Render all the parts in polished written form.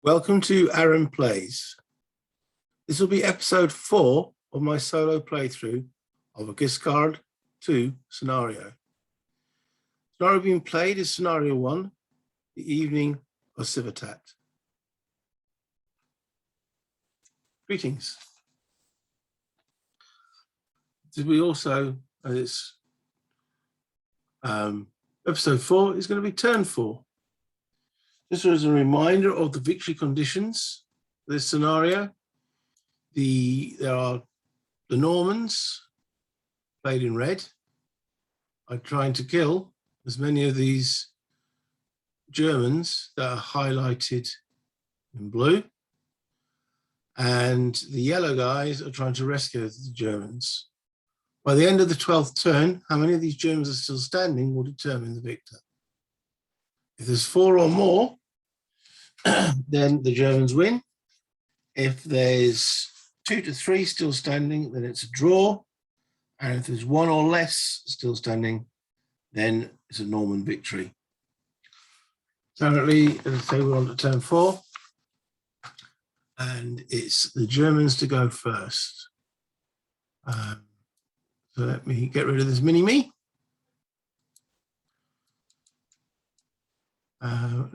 Welcome to Aaron Plays. This will be episode 4 of my solo playthrough of a Guiscard 2 scenario. Scenario being played is scenario 1, the evening of Civitat. Greetings. We also, it's episode 4 is going to be turn 4. Just as a reminder of the victory conditions for this scenario, there are the Normans, played in red, are trying to kill as many of these Germans that are highlighted in blue, and the yellow guys are trying to rescue the Germans. By the end of the 12th turn, how many of these Germans are still standing will determine the victor. If there's 4 or more, then the Germans win. If there's 2 to 3 still standing, then it's a draw. And if there's 1 or less still standing, then it's a Norman victory. Currently, as I say, we're on to turn 4. And it's the Germans to go first. So let me get rid of this mini-me.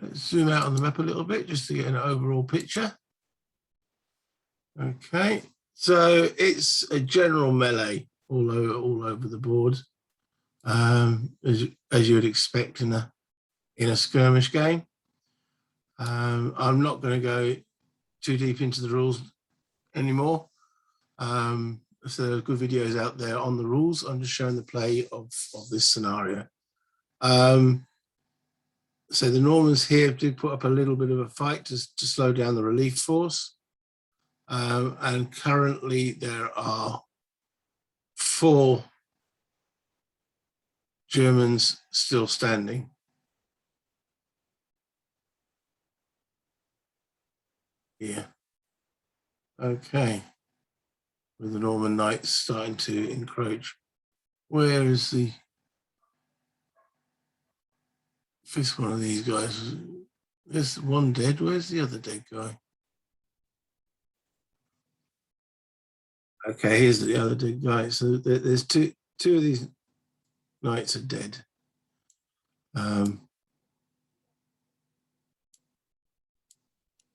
Let's zoom out on the map a little bit just to get an overall picture. Okay, so it's a general melee all over the board, as you would expect in a skirmish game. I'm not going to go too deep into the rules anymore. So there are good videos out there on the rules. I'm just showing the play of this scenario. So the Normans here did put up a little bit of a fight to slow down the relief force. And currently there are 4 Germans still standing. Yeah. Okay. With the Norman knights starting to encroach. Where is the fifth one of these guys? There's one dead. Where's the other dead guy? Okay, here's the other dead guy. So there's two of these knights are dead. Yeah,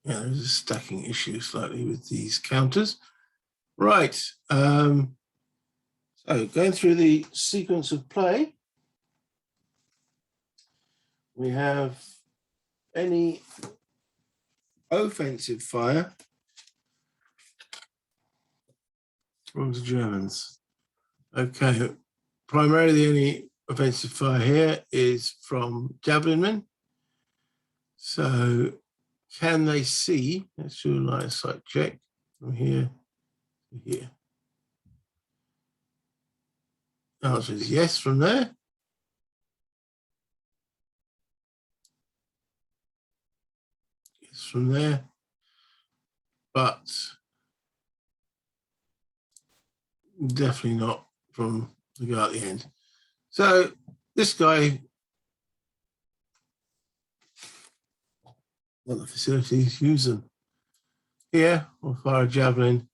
there's a stacking issue slightly with these counters. Right. So going through the sequence of play, we have any offensive fire from the Germans. Okay, primarily the only offensive fire here is from javelin men. So can they see? Let's do a line of sight check from here to here. The answer is yes from there. Yes from there. But definitely not from the guy at the end. So this guy, well, the facilities use them. Here, we'll fire a javelin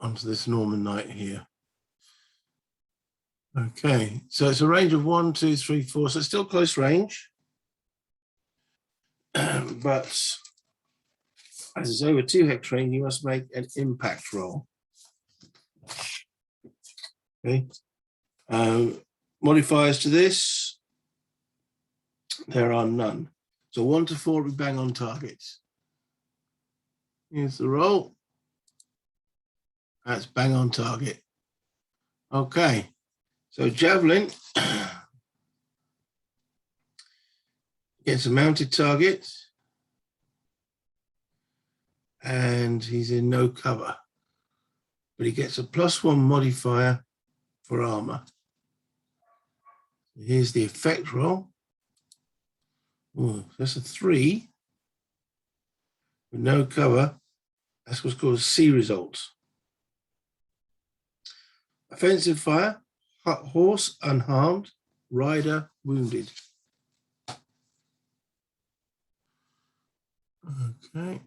onto this Norman knight here. Okay, so it's a range of 1, 2, 3, 4, so it's still close range. But as it's over 2 hex range, you must make an impact roll. Okay. Modifiers to this, there are none. So 1 to 4 we bang on target. Here's the roll. That's bang on target. Okay, so javelin gets a mounted target, and he's in no cover, but he gets a +1 modifier for armor. Here's the effect roll. Oh, that's a 3 with no cover. That's what's called a C result. Offensive fire, horse unharmed, rider wounded. Okay.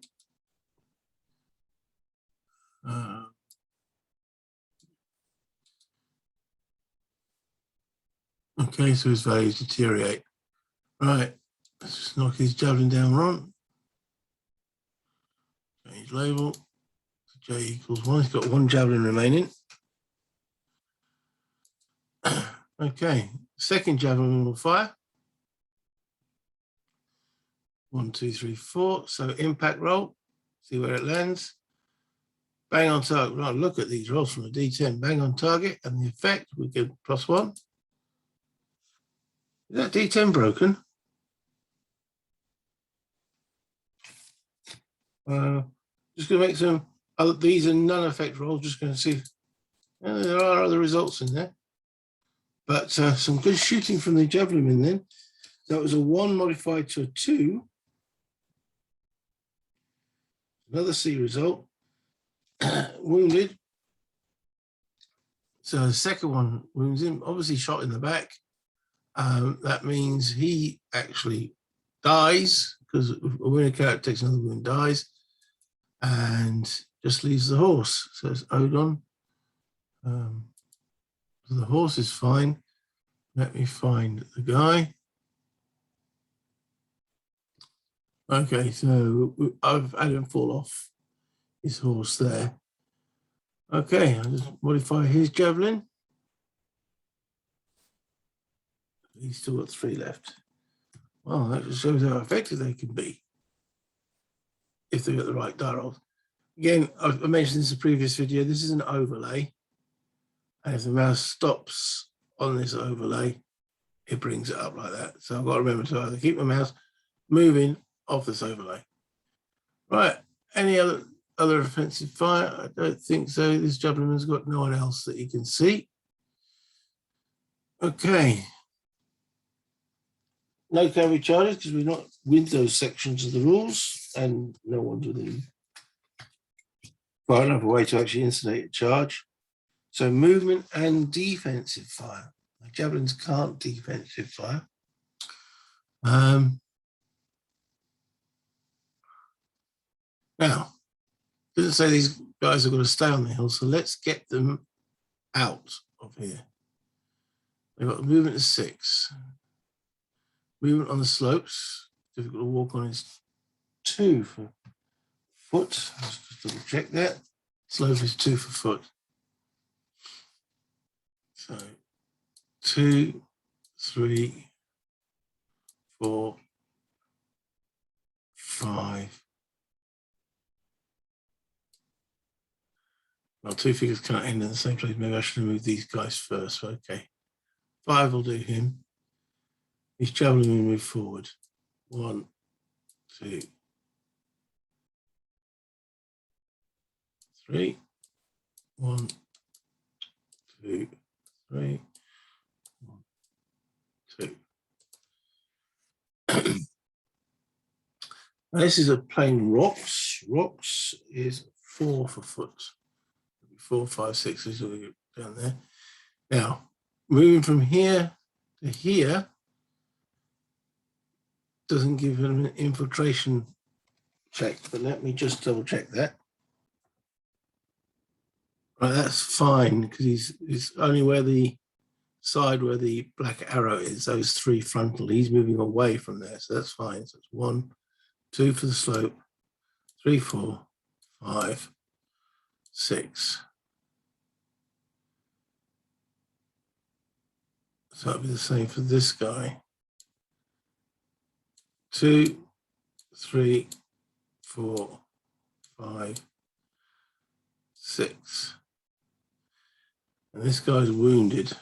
Okay, so his values deteriorate. Right, let's just knock his javelin down one. Change label. J equals 1. He's got one javelin remaining. Okay, second javelin will fire. 1, 2, 3, 4. So impact roll. See where it lands. Bang on target. Right, look at these rolls from a D10. Bang on target, and the effect we get +1. Is that D10 broken? Just going to make some. These are non-effect rolls. Just going to see. There are other results in there, but some good shooting from the javelin then. So it was a 1 modified to a 2. Another C result. Wounded. So the second one wounds him, obviously shot in the back. That means he actually dies because a wounded character takes another wound, dies, and just leaves the horse. So it's Odon. So the horse is fine. Let me find the guy. Okay, so I've had him fall off his horse there. Okay, I'll just modify his javelin. He's still got 3 left. Well, that just shows how effective they can be if they've got the right die rolls. Again, I mentioned this in a previous video. This is an overlay. And if the mouse stops on this overlay, it brings it up like that. So I've got to remember to either keep my mouse moving off this overlay. Right, any other offensive fire? I don't think so. This javelin's got no one else that you can see. Okay. No carry charges because we're not with those sections of the rules, and no one's within far enough away to actually instigate a charge. So movement and defensive fire. Javelins can't defensive fire. Now, it doesn't say these guys are going to stay on the hill, so let's get them out of here. They've got movement of 6. Movement on the slopes. Difficult to walk on is 2 for foot. Let's just double check that. Slope is 2 for foot. So 2, 3, 4, 5. Well, 2 figures can't end in the same place. Maybe I should have moved these guys first. Okay. 5 will do him. His javelin will move forward. 1, 2, 3. 1, 2, 3. 1, 2. Now this is a plain rocks. Rocks is 4 for foot. 4, 5, 6 is down there. Now, moving from here to here doesn't give him an infiltration check, but let me just double check that. Right, that's fine because he's only where the side where the black arrow is, those 3 frontal. He's moving away from there, so that's fine. So it's 1, 2 for the slope, 3, 4, 5, 6. So it'll be the same for this guy. 2, 3, 4, 5, 6. And this guy's wounded.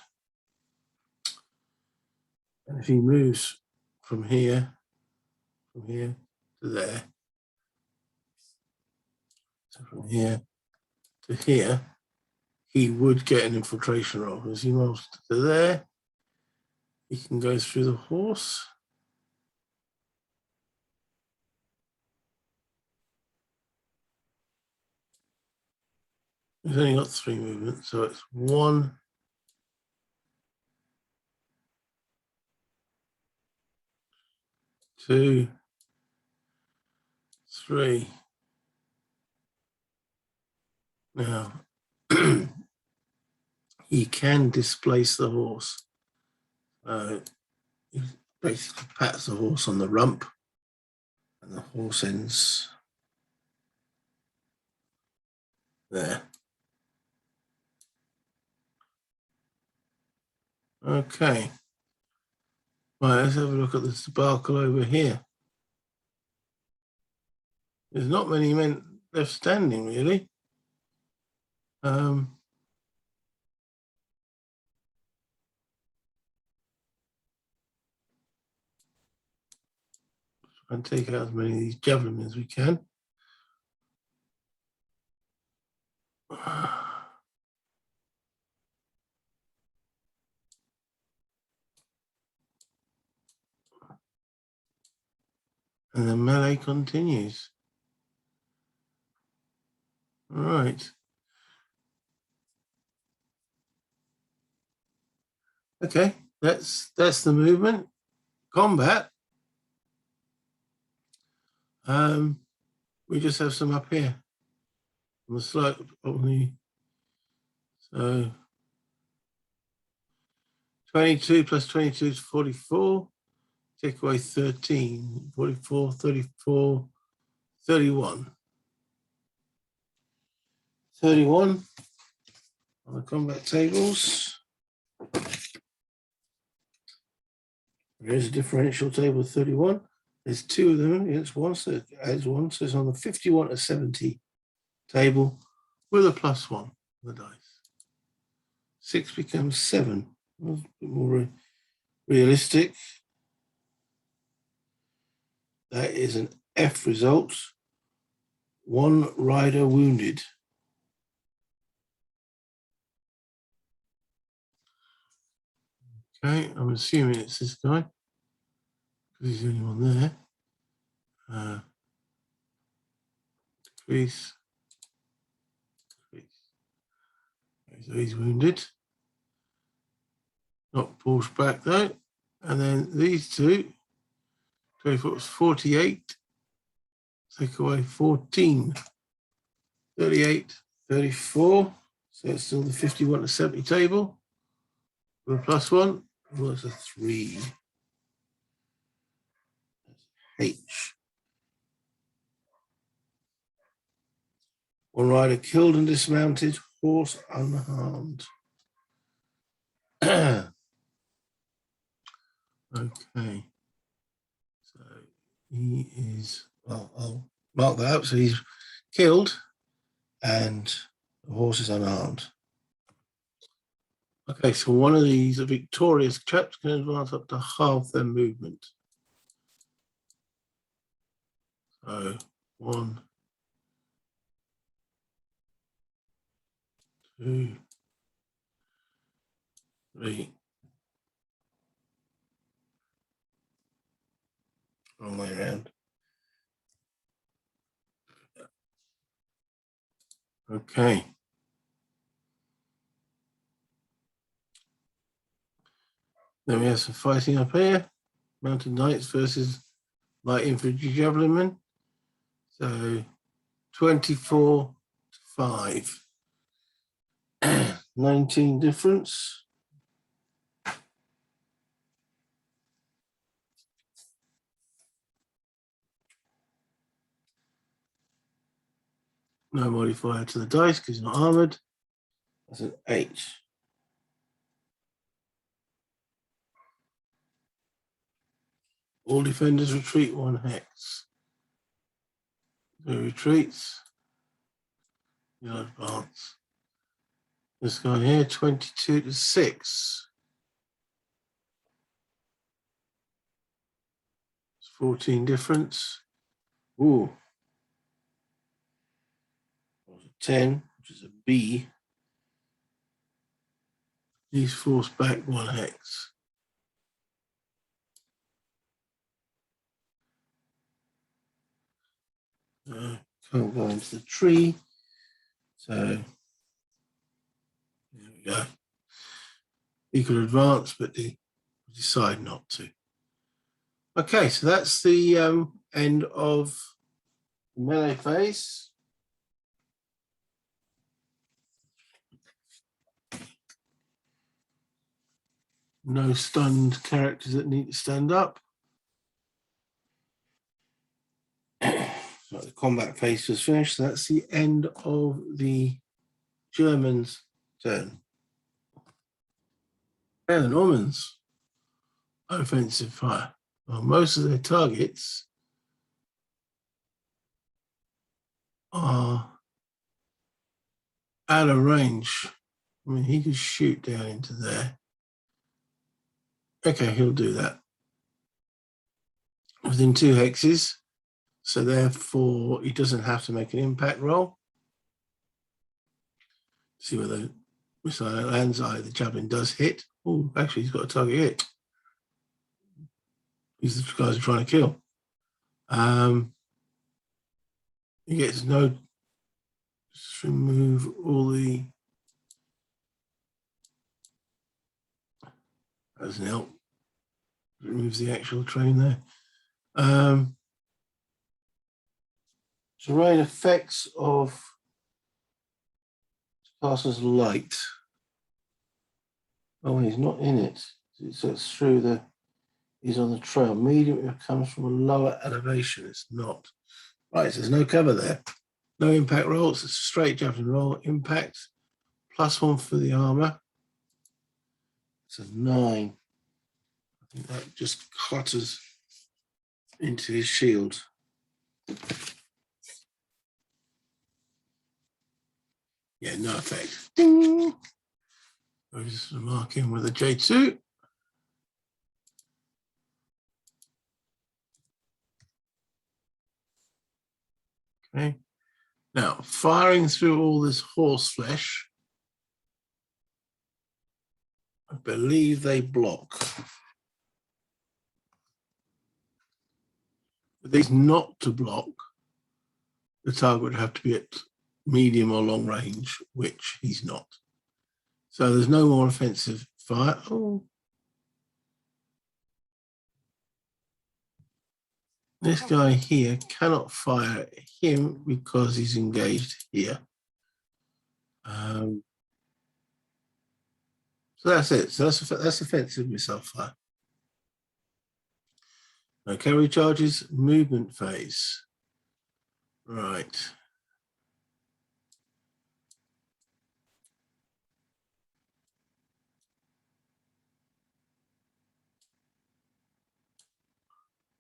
And if he moves from here to there, so from here to here, he would get an infiltration roll. As he moves to there, he can go through the horse. He's only got 3 movements, so it's 1, 2, 3. Now, he can displace the horse. He basically pats the horse on the rump, and the horse ends there. Okay. Right, let's have a look at the debacle over here. There's not many men left standing, really. And take out as many of these javelin as we can. And the melee continues. All right. Okay, that's the movement. Combat. We just have some up here on the slope of the, so 22 plus 22 is 44. Take away 13, 44, 34, 31. 31 on the combat tables. There's a differential table of 31. There's 2 of them against 1, so it adds 1. So it's on the 51 to 70 table with a +1 on the dice. 6 becomes 7. A bit more realistic. That is an F result. 1 rider wounded. Okay, I'm assuming it's this guy, because he's the only one there. Decrease. So he's wounded. Not pushed back though. And then these two, 24 was 48. Take away 14. 38, 34. So it's still the 51 to 70 table. With a +1. Well, it's a 3. H. 1 rider killed and dismounted, horse unharmed. Okay. So he is, well, I'll mark that up. So he's killed and the horse is unarmed. Okay, so one of these, a victorious chaps, can advance up to half their movement. So 1, 2, 3. Wrong way around. Okay. Then we have some fighting up here. Mounted Knights versus Light Infantry Javelinmen. So 24 to 5. 19 difference. No modifier to the dice because he's not armored. That's an 8. All defenders retreat 1 hex. So retreats. You'll advance. This guy here, 22 to 6. It's 14 difference. Ooh. 10, which is a B. He's forced back 1 hex. Can't go into the tree. So there we go. He could advance, but he decided not to. Okay, so that's the end of melee phase. No stunned characters that need to stand up. So the combat phase was finished. So that's the end of the Germans' turn. And the Normans, offensive fire. Well, most of their targets are out of range. I mean, he could shoot down into there. Okay, he'll do that. Within 2 hexes, so therefore he doesn't have to make an impact roll. See where the missile lands. The javelin does hit. Oh, actually, he's got a target hit. These guys are trying to kill. He gets no. Just remove all the. That doesn't help. Removes the actual train there. Terrain effects of Castle's light. Oh, he's not in it. So it's through the. He's on the trail. Medium comes from a lower elevation. It's not. Right, so there's no cover there. No impact roll. It's a straight javelin roll. Impact +1 for the armor. It's a 9. I think that just clutters into his shield. Yeah, no effect. Ding. I'll just mark in with a J2. Okay. Now, firing through all this horse flesh, I believe they block. For these not to block, the target would have to be at medium or long range, which he's not. So there's no more offensive fire. Oh. This guy here cannot fire at him because he's engaged here. So that's it. So that's offensive missile fire. Okay, recharges, movement phase. Right.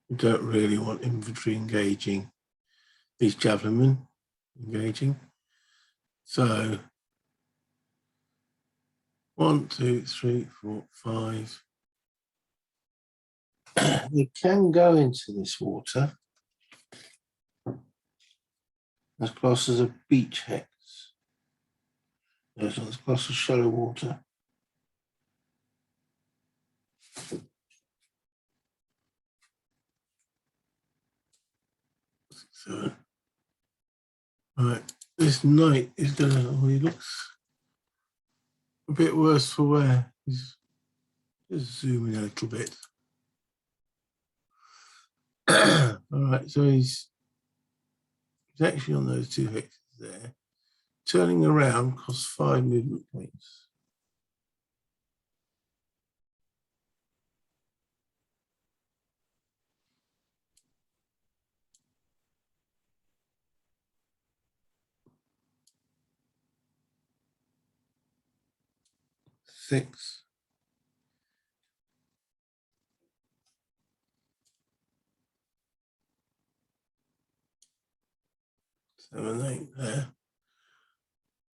We don't really want infantry engaging these javelinmen engaging. So 1, 2, 3, 4, 5. They can go into this water as close as a beach hex. It's not as close as shallow water. So, right, this knight is gonna. Oh, he looks a bit worse for wear. He's just zooming a little bit. All right, so he's actually on those 2 hexes there. Turning around costs 5 movement points. Six. Seven, 8 there.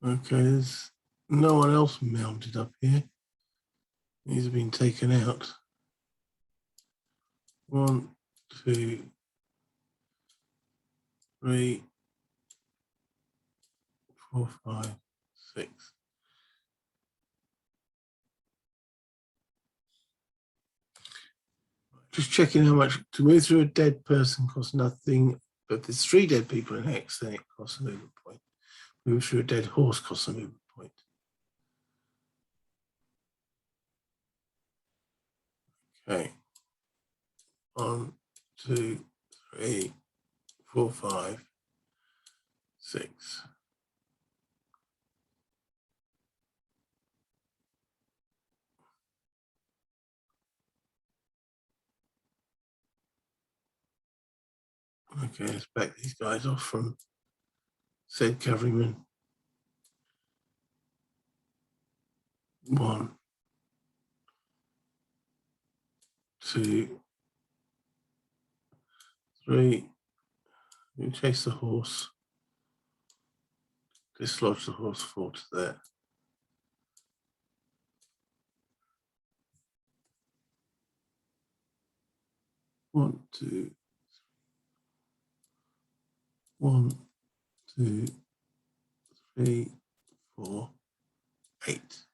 Okay, there's no one else mounted up here. These have been taken out. 1, 2, 3, 4, 5, 6. Just checking how much to move through a dead person costs nothing, but if there's 3 dead people in Hex, then it costs a movement point. Move through a dead horse costs a movement point. Okay. 1, 2, 3, 4, 5. 6. Okay, let's back these guys off from said cavalryman. 1, 2, 3. We chase the horse. Dislodge the horse, 4 to there. One, two, 1, 2, 3, 4, 8.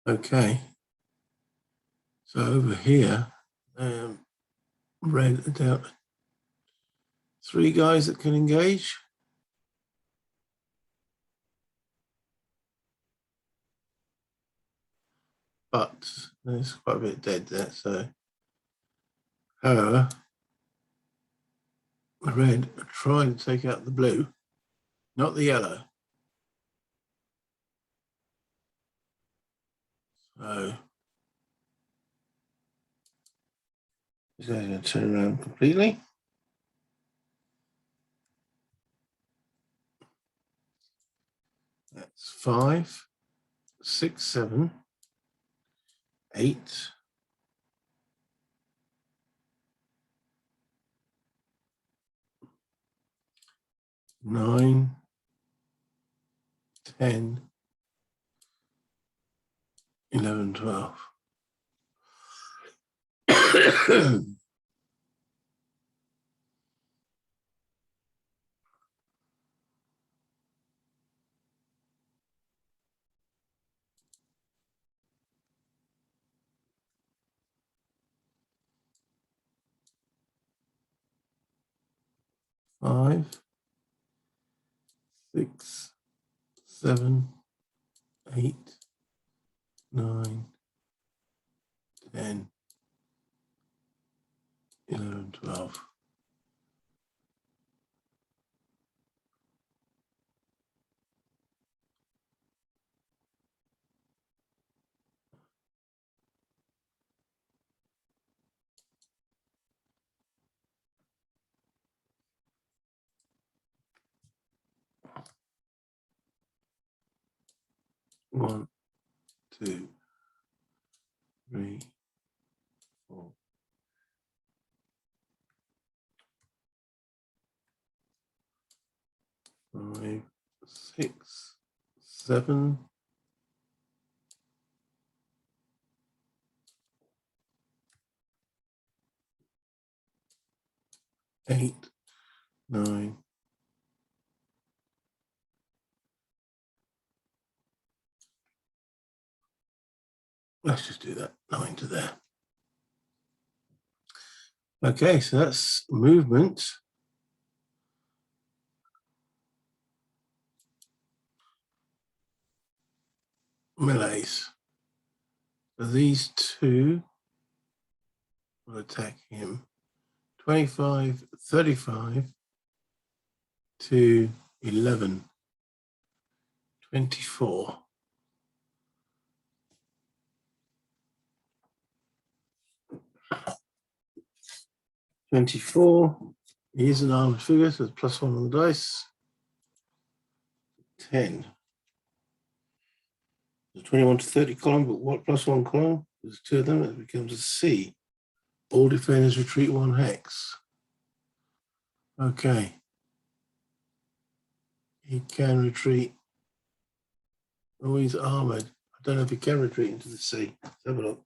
Okay. So over here, red are down 3 guys that can engage. But there's quite a bit dead there. So, however, the red are trying to take out the blue, not the yellow. So, is that going to turn around completely? That's 5, 6, 7, 8. 9, 10, 11, 12. 5, 6, 7, 8, 9, 10, 11, 12. One, 2, 3, 4. 5, 6, 7, 8, 9. Let's just do that. 9 to there. Okay, so that's movement. Melees. So these 2 will attack him. 25, 35 to 11, 24. He is an armed figure, so it's +1 on the dice. 10. The 21 to 30 column, but what +1 column? There's 2 of them, it becomes a C. All defenders retreat 1 hex. Okay. He can retreat. Oh, he's armored. I don't know if he can retreat into the sea. Let's have a look.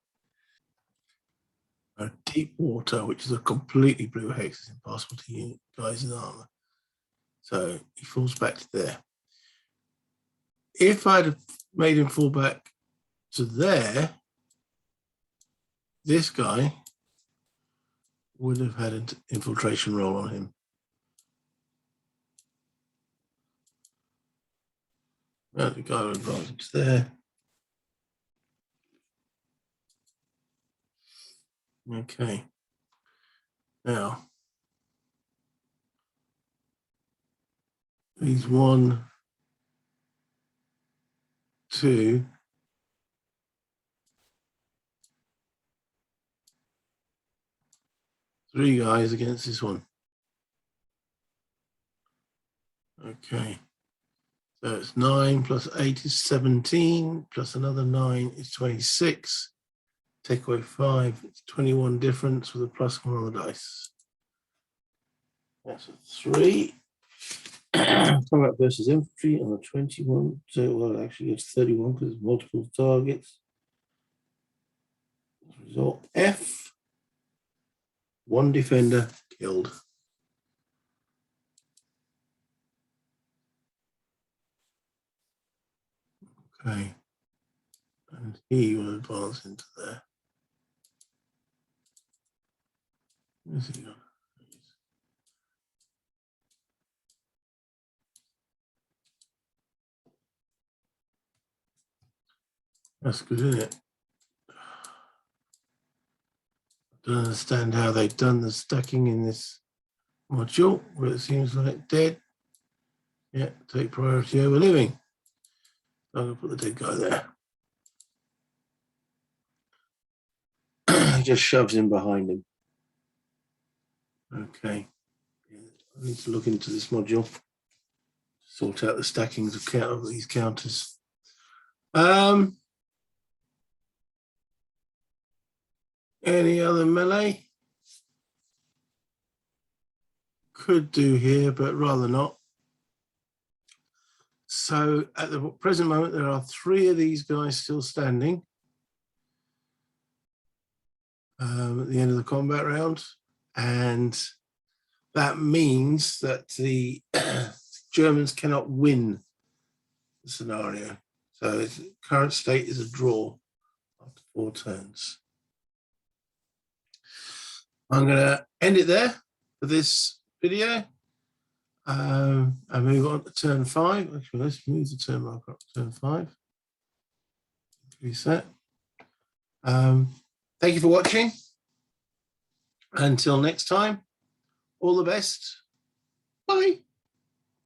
Deep water, which is a completely blue hex, is impossible to use guys in armor. So he falls back to there. If I'd have made him fall back to there, this guy would have had an infiltration roll on him. Well, the guy with advantage there. Okay. Now, these 1, 2, 3 guys against this one. Okay. So it's 9 plus 8 is 17, plus another 9 is 26. Take away 5, it's 21 difference with a +1 on the dice. That's a 3. Combat versus infantry on the 21. So, well, actually, it's 31 because it's multiple targets. Result F. 1 defender killed. Okay. And he will advance into there. Where's he gone? That's good, isn't it? I don't understand how they've done the stacking in this module, where it seems like dead. Yeah, take priority over living. I'm going to put the dead guy there. He just shoves him behind him. Okay. I need to look into this module. Sort out the stackings of these counters. Any other melee? Could do here, but rather not. So at the present moment, there are 3 of these guys still standing at the end of the combat round. And that means that the Germans cannot win the scenario. So the current state is a draw after 4 turns. I'm going to end it there for this video. And move on to turn 5. Actually, let's move the turn marker up to turn 5. Reset. Thank you for watching. Until next time, all the best. Bye.